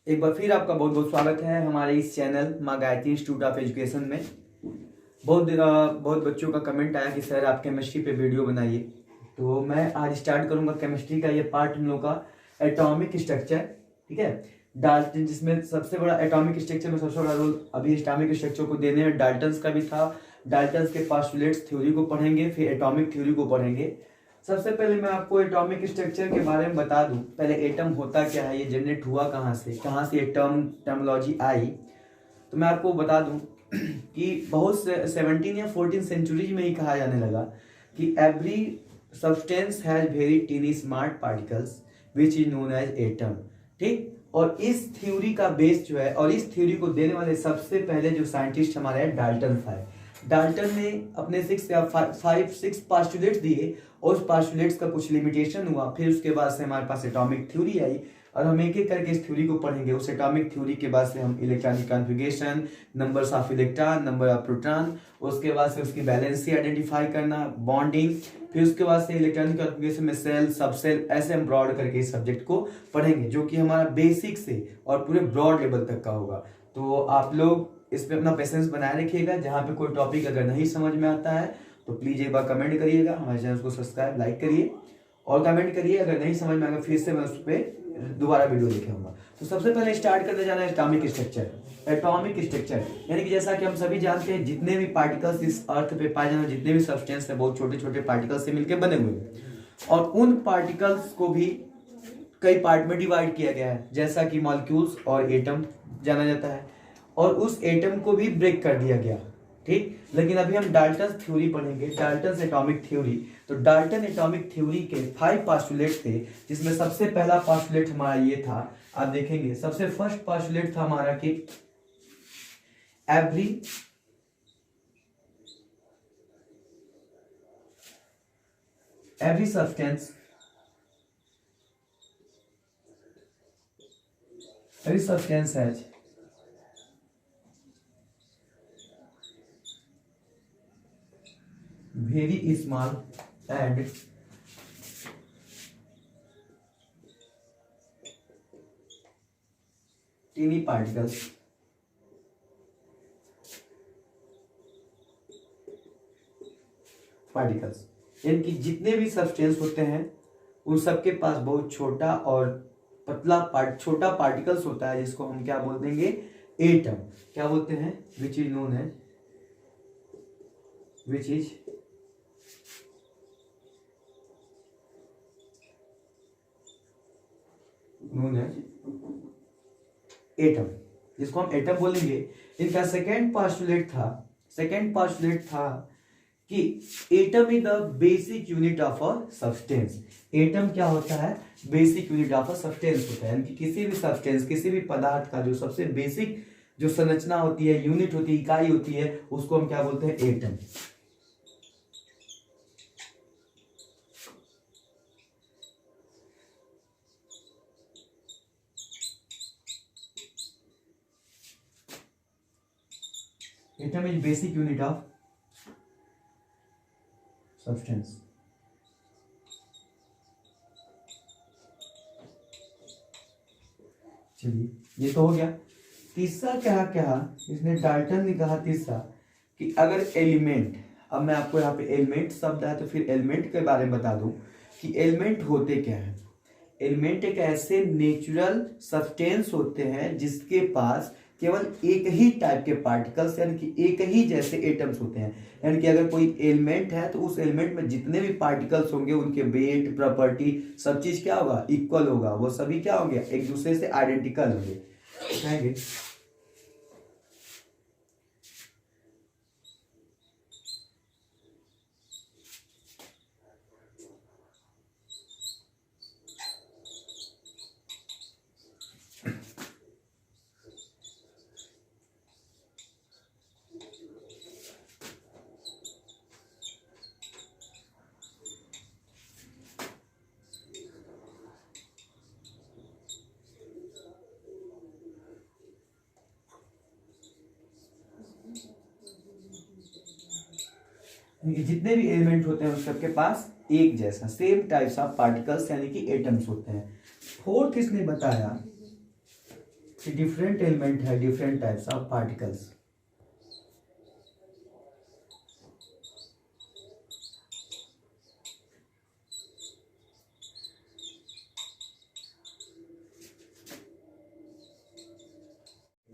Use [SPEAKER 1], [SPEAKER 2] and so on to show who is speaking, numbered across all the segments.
[SPEAKER 1] एक बार फिर आपका बहुत बहुत स्वागत है हमारे इस चैनल माँ गायत्री इंस्टीट्यूट ऑफ एजुकेशन में। बहुत बच्चों का कमेंट आया कि सर आप केमिस्ट्री पे वीडियो बनाइए, तो मैं आज स्टार्ट करूंगा केमिस्ट्री का ये पार्ट हम लोग का एटॉमिक स्ट्रक्चर। ठीक है, डाल्टन जिसमें सबसे बड़ा एटॉमिक स्ट्रक्चर में सबसे बड़ा रोल अभी एटॉमिक स्ट्रक्चर को देने में डाल्टन्स का भी था। डाल्टन्स के पोस्टुलेट्स थ्योरी को पढ़ेंगे, फिर एटॉमिक थ्योरी को पढ़ेंगे। सबसे पहले मैं आपको एटॉमिक स्ट्रक्चर के बारे में बता दूं। पहले एटम होता क्या है, ये जनरेट हुआ कहाँ से ये टर्मोलॉजी आई, तो मैं आपको बता दूं कि बहुत से 17 या 14 सेंचुरीज में ही कहा जाने लगा कि every substance has very tiny smart particles which is known as atom. ठीक, और इस थ्योरी का बेस जो है और इस थ्योरी को देने वाले सबसे पहले जो साइंटिस्ट हमारे हैं डाल्टन था। डाल्टन ने अपने 6 पोस्टुलेट्स दिए और उस पोस्टुलेट्स का कुछ लिमिटेशन हुआ। फिर उसके बाद से हमारे पास एटॉमिक थ्योरी आई और हम एक एक करके इस थ्योरी को पढ़ेंगे। उस एटॉमिक थ्योरी के बाद से हम electronic configuration, numbers of electron, number of proton, उसके बाद से उसकी वैलेंसी आइडेंटिफाई करना, बॉन्डिंग, फिर उसके बाद से इलेक्ट्रॉनिक कॉन्फ़िगरेशन में सेल, सबसेल, ऐसे हम ब्रॉड करके इस सब्जेक्ट को पढ़ेंगे, जो कि हमारा बेसिक से और पूरे ब्रॉड लेवल तक का होगा। तो आप लोग इस पे अपना पेशेंस बनाए रखिएगा। जहाँ पे कोई टॉपिक अगर नहीं समझ में आता है तो प्लीज एक बार कमेंट करिएगा, हमारे चैनल को सब्सक्राइब लाइक करिए और कमेंट करिए। अगर नहीं समझ में आएगा फिर से मैं उस पर दोबारा वीडियो लेके। तो सबसे पहले स्टार्ट करने जाना है एटॉमिक स्ट्रक्चर। एटॉमिक स्ट्रक्चर यानी कि जैसा कि हम सभी जानते हैं, जितने भी पार्टिकल्स इस अर्थ पे पाए जाने, जितने भी सब्सटेंस है, बहुत छोटे छोटे पार्टिकल्स से मिलकर बने हुए हैं और उन पार्टिकल्स को भी कई पार्ट में डिवाइड किया गया है, जैसा कि मॉलिक्यूल्स और एटम जाना जाता है, और उस एटम को भी ब्रेक कर दिया गया। ठीक, लेकिन अभी हम डाल्टन थ्योरी पढ़ेंगे, डाल्टन एटॉमिक थ्योरी। तो डाल्टन एटॉमिक थ्योरी के 5 पोस्टुलेट थे, जिसमें सबसे पहला पोस्टुलेट हमारा ये था। आप देखेंगे सबसे फर्स्ट पोस्टुलेट था हमारा कि every substance has very small and teeny particles यानी कि जितने भी सब्सटेंस होते हैं उन सबके पास बहुत छोटा और छोटा पार्टिकल्स होता है, जिसको हम क्या बोल देंगे, एटम। क्या बोलते हैं, which is known as atom, जिसको हम एटम बोलेंगे। इनका सेकेंड पोस्टुलेट था कि atom is the basic unit of a substance. Atom क्या होता है, basic unit of a substance होता है, यानी कि किसी भी सब्सटेंस, किसी भी पदार्थ का जो सबसे बेसिक जो संरचना होती है, यूनिट होती है, इकाई होती है, उसको हम क्या बोलते हैं, atom. Atom is basic unit of substance. चलिए, ये तो हो गया। तीसरा क्या इसने डाल्टन ने कहा तीसरा कि अगर एलिमेंट, अब मैं आपको यहाँ पे एलिमेंट शब्द है तो फिर एलिमेंट के बारे में बता दूं कि एलिमेंट होते क्या है। एलिमेंट एक ऐसे नेचुरल सब्सटेंस होते हैं जिसके पास केवल एक ही टाइप के पार्टिकल्स यानी कि एक ही जैसे एटम्स होते हैं। यानी कि अगर कोई एलिमेंट है तो उस एलिमेंट में जितने भी पार्टिकल्स होंगे उनके वेट, प्रॉपर्टी, सब चीज क्या होगा, इक्वल होगा। वो सभी क्या होंगे, एक दूसरे से आइडेंटिकल होंगे। जितने भी एलिमेंट होते हैं उन सबके पास एक जैसा सेम टाइप्स ऑफ पार्टिकल्स यानी कि एटम्स होते हैं। फोर्थ इसने बताया डिफरेंट एलिमेंट है, different types of particles.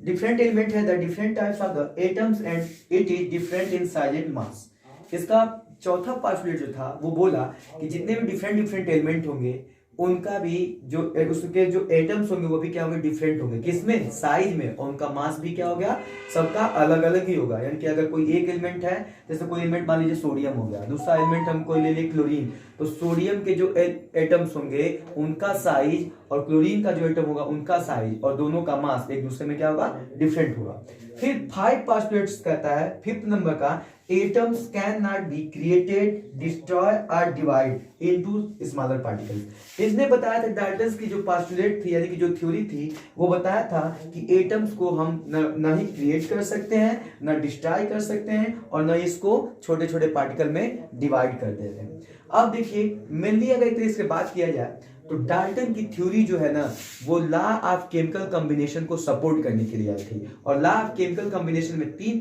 [SPEAKER 1] Different element है the different types of the atoms and it is different in size and mass. इसका चौथा पार्ट जो था वो बोला कि जितने भी डिफरेंट डिफरेंट एलिमेंट होंगे उनका भी जो उसके जो एटम्स होंगे वो भी क्या होंगे, डिफरेंट होंगे। किसमें, साइज में, और उनका मास भी क्या हो गया, सबका अलग अलग ही होगा। यानी कि अगर कोई एक एलिमेंट है, जैसे कोई एलिमेंट मान लीजिए सोडियम हो गया, दूसरा एलिमेंट हमको ले ले क्लोरीन, तो सोडियम के जो एटम्स होंगे उनका साइज और क्लोरीन का जो एटम होगा उनका साइज और दोनों का मास एक दूसरे में क्या होगा, डिफरेंट होगा। फिर 5 पोस्टुलेट्स कहता है, 5th नंबर का, atoms can not be created, destroy और डिवाइड इनटू स्मॉलर पार्टिकल्स। इसने बताया था डाल्टन की जो पोस्टुलेट थी, यानी कि जो थ्योरी थी, वो बताया था कि एटम्स को हम न ही क्रिएट कर सकते हैं, न डिस्ट्रॉय कर सकते हैं, और न इसको छोटे छोटे पार्टिकल में डिवाइड कर देते हैं। अब देखिए मेनली अगर इसके बात किया जाए तो डाल्टन की थ्योरी जो है ना, वो लॉ ऑफ केमिकल कॉम्बिनेशन को सपोर्ट करने के लिए आई थी। और लॉ ऑफ केमिकल कॉम्बिनेशन में 3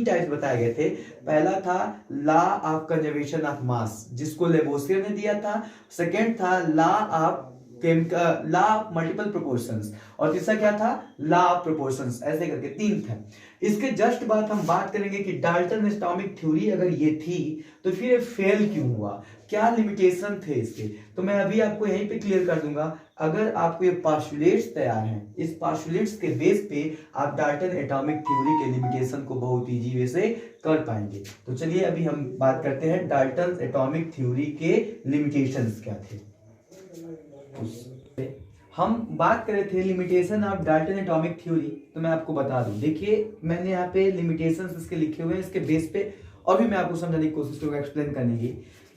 [SPEAKER 1] टाइप्स बताए गए थे। पहला था law of conservation of mass, जिसको लेबोसियर ने दिया था। सेकेंड था law of law of multiple proportions, और तीसरा क्या था, लॉ ऑफ प्रोपोर्शंस। ऐसे करके 3 थे। इसके जस्ट बाद हम बात करेंगे कि डाल्टन एटॉमिक थ्योरी अगर ये थी तो फिर ये फेल क्यों हुआ, क्या लिमिटेशन थे इसके, तो मैं अभी आपको यहीं पे क्लियर कर दूंगा। अगर आपको ये पोस्टुलेट्स तैयार हैं, इस पोस्टुलेट्स के बेस पे आप डाल्टन एटॉमिक थ्योरी के लिमिटेशन को बहुत इजी वे से कर पाएंगे। तो चलिए अभी हम बात करते हैं डाल्टन एटॉमिक थ्योरी के लिमिटेशंस क्या थे। हम बात कर रहे थे limitation of Dalton atomic theory, तो मैं आपको बता दूं, देखिए मैंने यहाँ पे लिमिटेशंस इसके लिखे हुए हैं, इसके बेस पे और भी मैं आपको समझाने की कोशिश करूंगा, एक्सप्लेन करने की।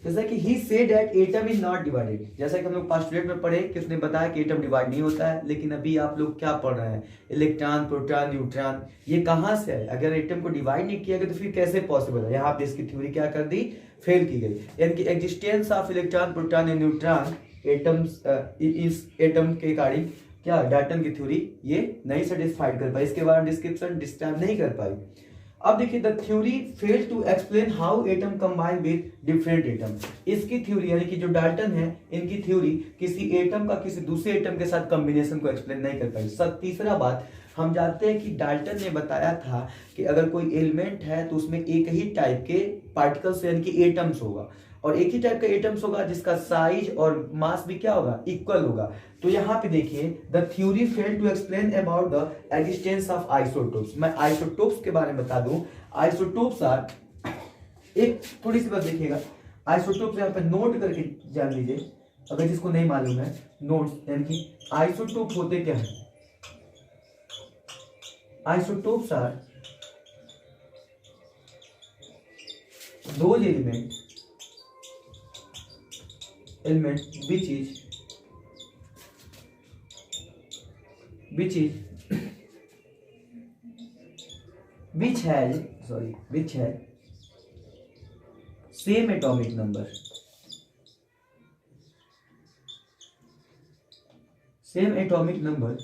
[SPEAKER 1] जैसा कि he said that atom is not divided, जैसा कि हम लोग पोस्टुलेट में पढ़े कि उसने बताया कि एटम डिवाइड नहीं होता है, लेकिन अभी आप लोग क्या पढ़ रहे हैं, इलेक्ट्रॉन, प्रोटॉन, न्यूट्रॉन, ये कहाँ से है? अगर एटम को डिवाइड नहीं किया गया तो फिर कैसे पॉसिबल है? यहाँ पे इसकी थ्योरी क्या कर दी, फेल की गई। यानी कि existence of electron, proton and neutron atoms इस एटम के अकॉर्डिंग क्या डाल्टन की थ्योरी ये नहीं सेटिस्फाइड कर पाई, इसके बारे में डिस्क्रिप्शन डिस्क्राइब नहीं कर पाई। अब देखिए the theory fail to explain how atom combine with different atom. इसकी थ्योरी यानी कि जो डाल्टन है, इनकी थ्योरी किसी एटम का किसी दूसरे एटम के साथ कॉम्बिनेशन को एक्सप्लेन नहीं कर पाई। तीसरा बात, हम जानते हैं कि डाल्टन ने बताया था कि अगर कोई एलिमेंट है तो उसमें एक ही टाइप के पार्टिकल्स यानी कि एटम्स होगा, और एक ही टाइप का एटम्स होगा जिसका साइज और मास भी क्या होगा, इक्वल होगा। तो यहाँ पे देखिए the theory fail to explain about the existence of isotopes. मैं आइसोटोप्स के बारे में बता दूं, आइसोटोप्स आर, एक थोड़ी सी बात देखिएगा, आइसोटोप्स यहाँ पे नोट करके जान लीजिए, अगर जिसको नहीं मालूम है नोट्स, यानी कि आइसोटोप होते क्या है। Isotopes are those element which has same atomic number,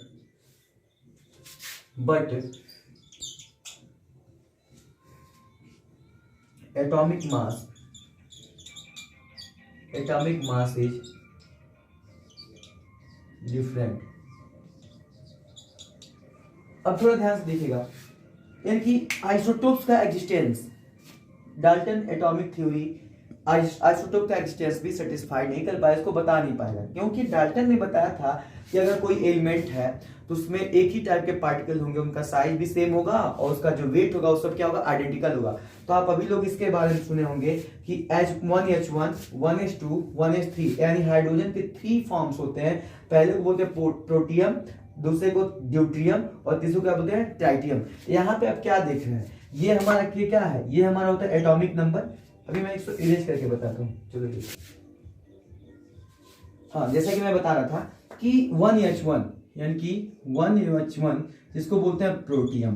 [SPEAKER 1] but atomic mass is different. अब थोड़ा ध्यान से देखिएगा, यानी कि आइसोटोप्स का existence, Dalton atomic theory isotope का एग्जिस्टेंस भी सेटिस्फाइड नहीं कर पाया, इसको बता नहीं पाएगा, क्योंकि डाल्टन ने बताया था कि अगर कोई एलिमेंट है तो उसमें एक ही टाइप के पार्टिकल होंगे, उनका साइज भी सेम होगा और उसका जो वेट होगा वो सब क्या होगा, आइडेंटिकल होगा। तो आप अभी लोग इसके बारे में सुने होंगे कि H1H1 1s2 1s3, यानी हाइड्रोजन के 3 फॉर्म्स होते हैं। पहले को बोलते हैं प्रोटियम, दूसरे को ड्यूट्रियम और तीसरे को क्या बोलते हैं, ट्राइटियम। यहाँ पे आप क्या देख रहे हैं, ये हमारा क्या है, ये हमारा होता है एटॉमिक नंबर। अभी मैं इसको इरेज करके बताता हूँ, चलो ठीक। हाँ, जैसा कि मैं बता रहा था कि 1H1 यानी कि 1H1 जिसको बोलते हैं प्रोटियम,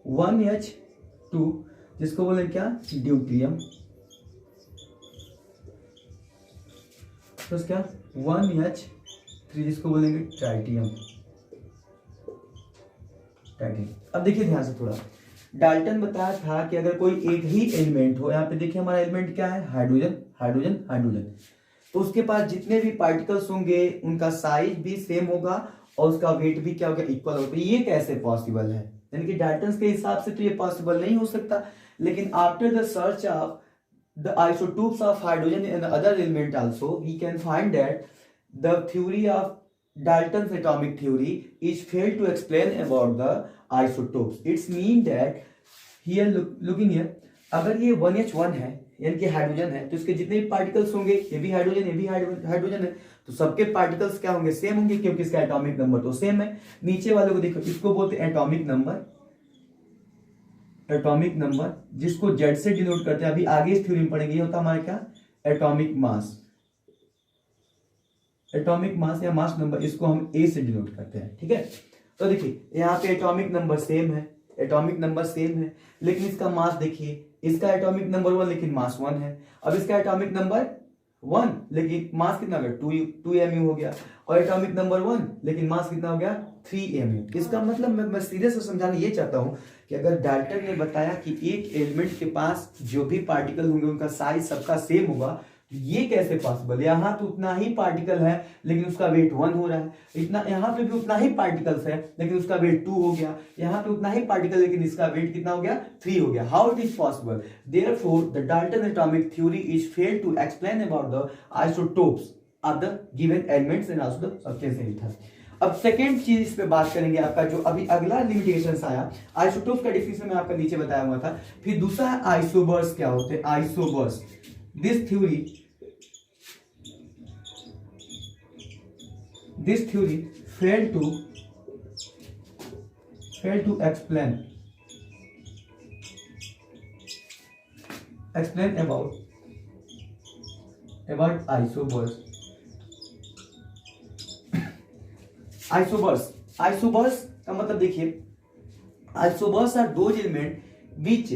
[SPEAKER 1] 1H2 जिसको बोले क्या, ड्यूट्रियम, तो क्या 1H3 3 जिसको बोलेंगे ट्राइटियम। अब देखिए ध्यान से थोड़ा, डाल्टन बताया था कि अगर कोई एक ही एलिमेंट हो, यहाँ पे देखिए हमारा एलिमेंट क्या है, हाइड्रोजन हाइड्रोजन हाइड्रोजन, तो उसके पास जितने भी पार्टिकल्स होंगे उनका साइज भी सेम होगा और उसका वेट भी क्या होगा, इक्वल होगा। ये कैसे पॉसिबल है, यानी कि डाल्टन के हिसाब से तो ये पॉसिबल नहीं हो सकता, लेकिन after the search of the isotopes of hydrogen and other element also, we can find that the theory of Dalton's atomic theory is failed to explain about the isotopes. It's mean that here looking here, अगर ये 1H1 है यानी कि hydrogen है, तो इसके जितने भी पार्टिकल्स होंगे ये भी हाइड्रोजन ये भी हाइड्रोजन है, तो सबके पार्टिकल्स क्या होंगे, सेम होंगे, क्योंकि इसका एटॉमिक नंबर तो सेम है। नीचे वाले को देखो, इसको बोलते हैं एटॉमिक नंबर, एटॉमिक नंबर जिसको जेड से डिनोट करते हैं, अभी आगे इस थ्योरी में पढ़ेंगे। ये होता है हमारा क्या, एटॉमिक मास, एटॉमिक मास या मास नंबर, इसको हम ए से डिनोट करते हैं, ठीक है। तो देखिए यहाँ पे एटॉमिक नंबर सेम है, एटॉमिक नंबर सेम है, लेकिन इसका मास देखिए, इसका एटॉमिक नंबर 1 लेकिन मास 1 है, अब इसका एटॉमिक नंबर 1 लेकिन मास कितना हो गया, 2 mu हो गया, और एटॉमिक नंबर 1 लेकिन मास कितना हो गया, 3 mu। इसका मतलब मैं सीधे से समझाना ये चाहता हूं कि अगर डाल्टन ने बताया कि एक एलिमेंट के पास जो भी पार्टिकल होंगे उनका साइज सबका सेम होगा, तो ये कैसे पॉसिबल, यहाँ तो उतना ही पार्टिकल है लेकिन उसका वेट 1 हो रहा है, इतना यहाँ पे भी उतना ही पार्टिकल्स है लेकिन उसका वेट 2 हो गया, यहाँ पे उतना ही पार्टिकल लेकिन इसका वेट कितना हो गया, 3 हो गया। How it is possible, therefore the Dalton atomic theory is failed to explain about the isotopes of the given elements and also the substance in it. अब सेकेंड चीज इस पे बात करेंगे, आपका जो अभी अगला लिमिटेशन आया, आइसोटोप का डिफिनेशन में आपका नीचे बताया हुआ था। फिर दूसरा है आइसोबर्स, क्या होते हैं isobars. This theory failed to explain about isobars। Isobars का मतलब देखिए, isobars are those element which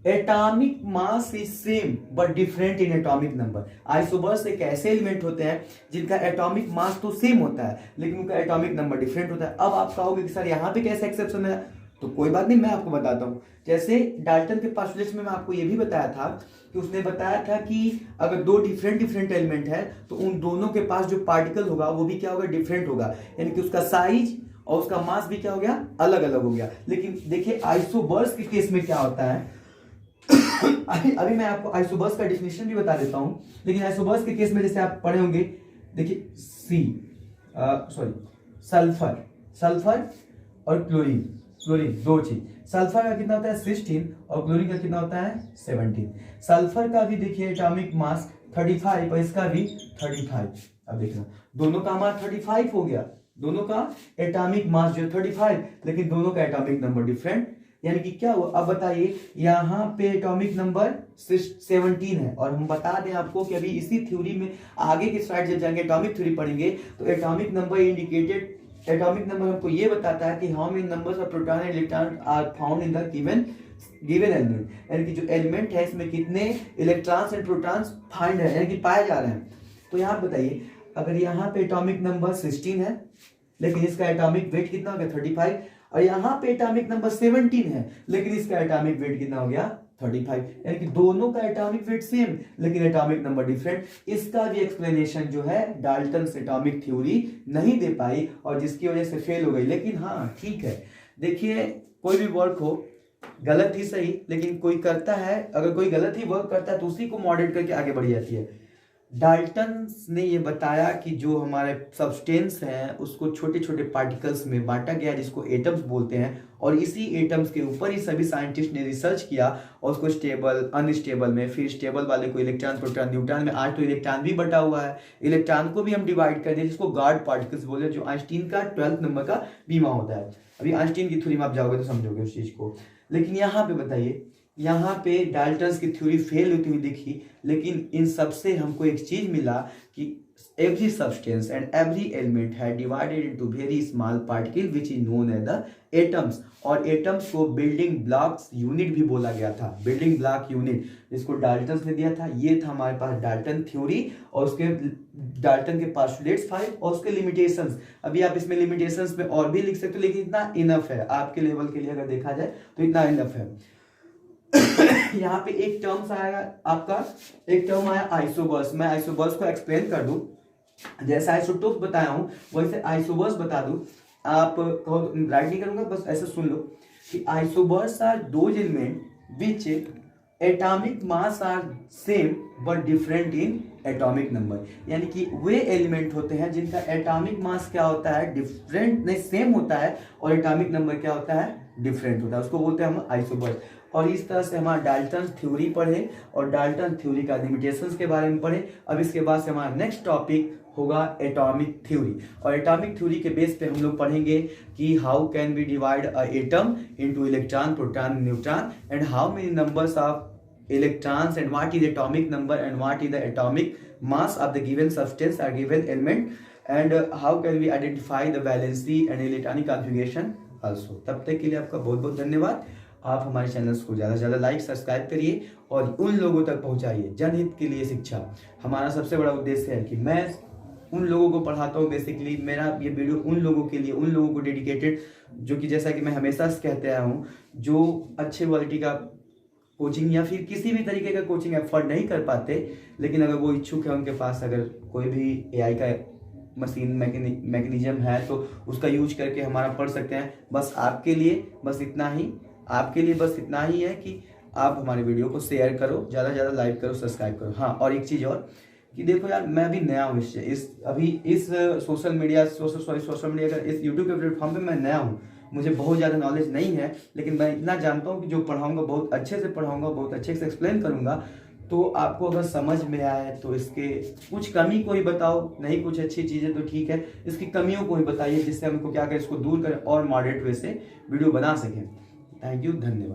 [SPEAKER 1] atomic mass is same but different in atomic number. Isobars एक ऐसे एलिमेंट होते हैं जिनका एटॉमिक मास तो सेम होता है लेकिन उनका एटॉमिक नंबर डिफरेंट होता है। अब आप कहोगे कि सर यहाँ पे कैसे एक्सेप्शन है, तो कोई बात नहीं, मैं आपको बताता हूँ। जैसे डाल्टन के पोस्टुलेशन में मैं आपको ये भी बताया था कि उसने बताया था कि अगर दो डिफरेंट एलिमेंट है तो उन दोनों के पास जो पार्टिकल होगा वो भी क्या होगा, डिफरेंट होगा, यानी कि उसका साइज और उसका मास भी क्या हो गया, अलग अलग हो गया। लेकिन देखिए आइसोबर्स के केस में क्या होता है अभी मैं आपको आइसोबर्स का डेफिनेशन भी बता देता हूं, लेकिन आइसोबर्स के केस में जैसे आप पढ़े होंगे, देखिए सल्फर और क्लोरीन दो चीज। सल्फर का कितना होता है 16 और क्लोरीन का कितना होता है 17। सल्फर का भी देखिए एटॉमिक मास 35 और इसका भी 35। अब देखना दोनों का मास 35 हो गया, दोनों का एटॉमिक मास जो 35 लेकिन दोनों का एटॉमिक नंबर डिफरेंट, यानी कि क्या हुआ। अब बताइए यहाँ पे एटॉमिक नंबर 17 है, और हम बता दें आपको कि अभी इसी थ्योरी में आगे की स्लाइड जब जाएंगे एटॉमिक थ्योरी पढ़ेंगे तो atomic number indicated, atomic number हमको ये बताता है कि how many numbers of proton and electron are found in the given element, यानी कि जो एलिमेंट है इसमें कितने इलेक्ट्रॉन्स एंड प्रोटॉन्स फाइंड है, यानी कि पाए जा रहे हैं। तो यहाँ बताइए अगर यहाँ पे एटॉमिक नंबर 16 है लेकिन इसका एटॉमिक वेट कितना हो गया 35, और यहाँ पे एटॉमिक नंबर 17 है लेकिन इसका एटॉमिक वेट कितना हो गया 35, यानी कि दोनों का एटॉमिक वेट सेम लेकिन एटॉमिक नंबर डिफरेंट। इसका भी एक्सप्लेनेशन जो है डाल्टन्स एटॉमिक थ्योरी नहीं दे पाई और जिसकी वजह से फेल हो गई। लेकिन हाँ ठीक है, देखिए कोई भी वर्क हो, गलत ही सही, लेकिन कोई करता है, अगर कोई गलत ही वर्क करता है तो उसी को मॉडरेट करके आगे बढ़ जाती है। डाल्टन ने ये बताया कि जो हमारे सब्सटेंस हैं उसको छोटे छोटे पार्टिकल्स में बांटा गया जिसको एटम्स बोलते हैं, और इसी एटम्स के ऊपर ही सभी साइंटिस्ट ने रिसर्च किया और उसको स्टेबल अनस्टेबल में, फिर स्टेबल वाले को इलेक्ट्रॉन प्रोटॉन न्यूट्रॉन में, आज तो इलेक्ट्रॉन भी बटा हुआ है, इलेक्ट्रॉन को भी हम डिवाइड कर दिए जिसको गार्ड पार्टिकल्स बोलते हैं, जो आइंस्टीन का 12th नंबर का बीमा होता है। अभी आइंस्टीन की थ्योरी में आप जाओगे तो समझोगे उस चीज को। लेकिन यहाँ पे बताइए, यहाँ पे डाल्टन्स की थ्योरी फेल होती हुई दिखी, लेकिन इन सबसे हमको एक चीज मिला कि every substance and every element had divided into very small particle which is known as the atoms। और एटम्स को बिल्डिंग ब्लॉक्स यूनिट भी बोला गया था, बिल्डिंग ब्लॉक यूनिट, जिसको डाल्टन ने दिया था। ये था हमारे पास डाल्टन थ्योरी और उसके डाल्टन के पास्टुलेट्स 5 और उसके लिमिटेशंस। अभी आप इसमें लिमिटेशंस में और भी लिख सकते हो, लेकिन इतना इनफ है आपके लेवल के लिए, अगर देखा जाए तो इतना इनफ है। यहाँ पे एक टर्म्स आएगा आपका, एक टर्म आया आइसोबर्स। मैं आइसोबर्स को एक्सप्लेन कर दूं, जैसा आइसोटोप बताया हूं वैसे आइसोबर्स बता दूं। आप कहो राइट नहीं करूंगा, बस ऐसे सुन लो कि isobars are those element which atomic mass are same but different in atomic number. यानी कि वे एलिमेंट होते हैं जिनका एटॉमिक मास क्या होता है, डिफरेंट नहीं सेम होता है, और एटॉमिक नंबर क्या होता है, डिफरेंट होता है, उसको बोलते हैं हम आइसोबर्स। और इस तरह से हमारा डाल्टन थ्योरी पढ़े और डाल्टन थ्योरी का लिमिटेशंस के बारे में पढ़े। अब इसके बाद से हमारा नेक्स्ट टॉपिक होगा एटॉमिक थ्योरी, और एटॉमिक थ्योरी के बेस पे हम लोग पढ़ेंगे कि how can we divide a atom into electron, proton, neutron, and how many numbers of electrons and what is the atomic number and what is the atomic mass of the given substance or given element, and how can we identify the valency and electronic configuration also। तब तक के लिए आपका बहुत बहुत धन्यवाद। आप हमारे चैनल्स को ज़्यादा से ज़्यादा लाइक सब्सक्राइब करिए और उन लोगों तक पहुंचाइए। जनहित के लिए शिक्षा हमारा सबसे बड़ा उद्देश्य है कि मैं उन लोगों को पढ़ाता हूँ। बेसिकली मेरा ये वीडियो उन लोगों के लिए, उन लोगों को डेडिकेटेड, जो कि जैसा कि मैं हमेशा से कहते आया हूँ, जो अच्छे क्वालिटी का कोचिंग या फिर किसी भी तरीके का कोचिंग एफर्ट नहीं कर पाते, लेकिन अगर वो इच्छुक है, उनके पास अगर कोई भी एआई का मशीन मैकेनिज्म है तो उसका यूज करके हमारा पढ़ सकते हैं। बस आपके लिए बस इतना ही, आपके लिए बस इतना ही है कि आप हमारे वीडियो को शेयर करो, ज़्यादा से ज़्यादा लाइक करो, सब्सक्राइब करो। हाँ, और एक चीज़ और कि देखो यार, मैं अभी नया हूँ इस सोशल मीडिया का इस यूट्यूब के प्लेटफॉर्म पे मैं नया हूँ, मुझे बहुत ज़्यादा नॉलेज नहीं है, लेकिन मैं इतना जानता हूँ कि जो पढ़ाऊँगा बहुत अच्छे से पढ़ाऊँगा, बहुत अच्छे से एक्सप्लेन करूँगा। तो आपको अगर समझ में आए तो इसके कुछ कमी को ही बताओ, नहीं कुछ अच्छी चीज़ें तो ठीक है, इसकी कमियों को ही बताइए, जिससे हमको क्या करें, इसको दूर करें और मॉडरेट वे से वीडियो बना सकें। थैंक यू, धन्यवाद।